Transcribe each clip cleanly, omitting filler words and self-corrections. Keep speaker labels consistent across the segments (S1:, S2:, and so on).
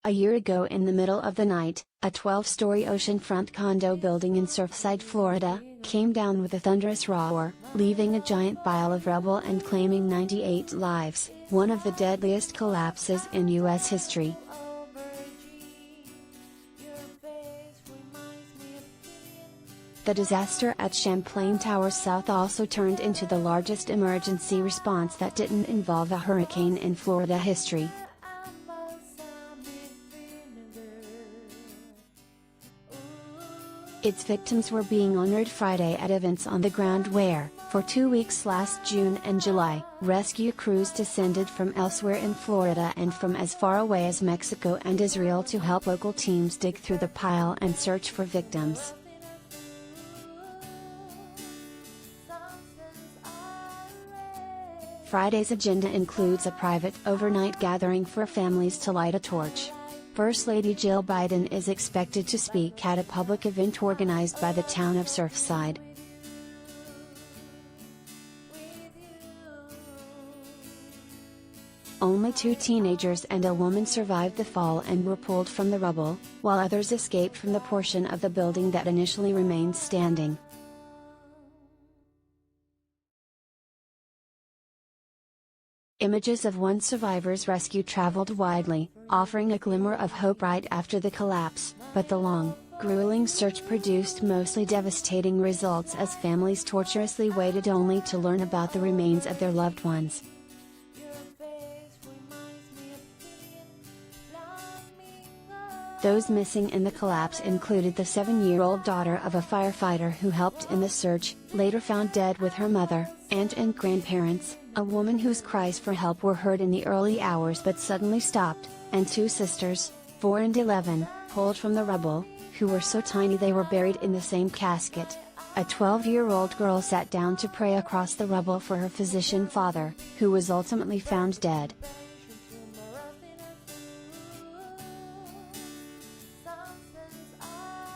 S1: A year ago in the middle of the night, a 12-story oceanfront condo building in Surfside, Florida, came down with a thunderous roar, leaving a giant pile of rubble and claiming 98 lives, one of the deadliest collapses in U.S. history. The disaster at Champlain Towers South also turned into the largest emergency response that didn't involve a hurricane in Florida history. Its victims were being honored Friday at events on the ground where, for 2 weeks last June and July, rescue crews descended from elsewhere in Florida and from as far away as Mexico and Israel to help local teams dig through the pile and search for victims. Friday's agenda includes a private overnight gathering for families to light a torch. First Lady Jill Biden is expected to speak at a public event organized by the town of Surfside. Only 2 teenagers and a woman survived the fall and were pulled from the rubble, while others escaped from the portion of the building that initially remained standing. Images of one survivor's rescue traveled widely, offering a glimmer of hope right after the collapse, but the long, grueling search produced mostly devastating results as families torturously waited only to learn about the remains of their loved ones. Those missing in the collapse included the 7-year-old daughter of a firefighter who helped in the search, later found dead with her mother, aunt and grandparents, a woman whose cries for help were heard in the early hours but suddenly stopped, and 2 sisters, 4 and 11, pulled from the rubble, who were so tiny they were buried in the same casket. A 12-year-old girl sat down to pray across the rubble for her physician father, who was ultimately found dead.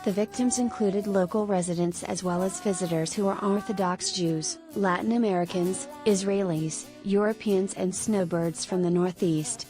S1: The victims included local residents as well as visitors who are Orthodox Jews, Latin Americans, Israelis, Europeans and snowbirds from the Northeast.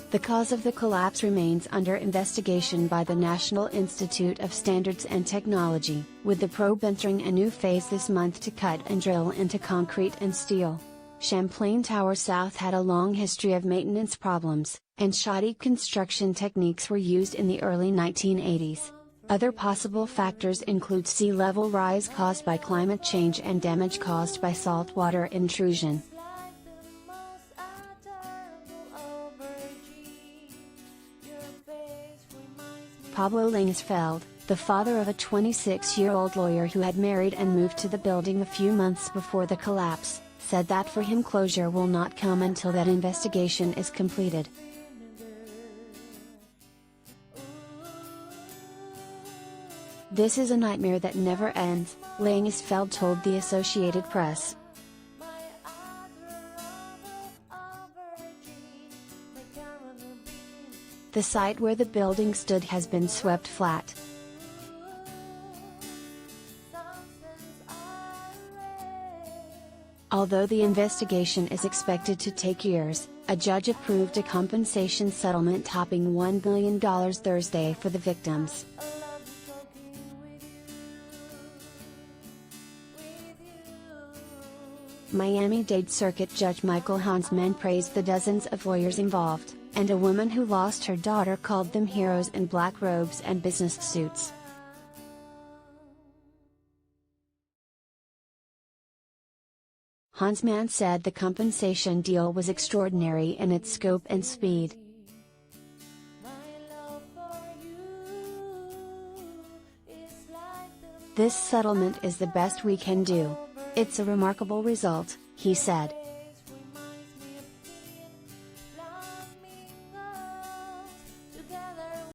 S1: The cause of the collapse remains under investigation by the National Institute of Standards and Technology, with the probe entering a new phase this month to cut and drill into concrete and steel. Champlain Towers South had a long history of maintenance problems, and shoddy construction techniques were used in the early 1980s. Other possible factors include sea level rise caused by climate change and damage caused by saltwater intrusion. Pablo Langsfeld, the father of a 26-year-old lawyer who had married and moved to the building a few months before the collapse, said that for him closure will not come until that investigation is completed. "This is a nightmare that never ends," Langsfeld told the Associated Press. The site where the building stood has been swept flat. Although the investigation is expected to take years, a judge approved a compensation settlement topping $1 billion Thursday for the victims. Miami-Dade Circuit Judge Michael Hansman praised the dozens of lawyers involved, and a woman who lost her daughter called them heroes in black robes and business suits. Hansman said the compensation deal was extraordinary in its scope and speed. "This settlement is the best we can do. It's a remarkable result," he said.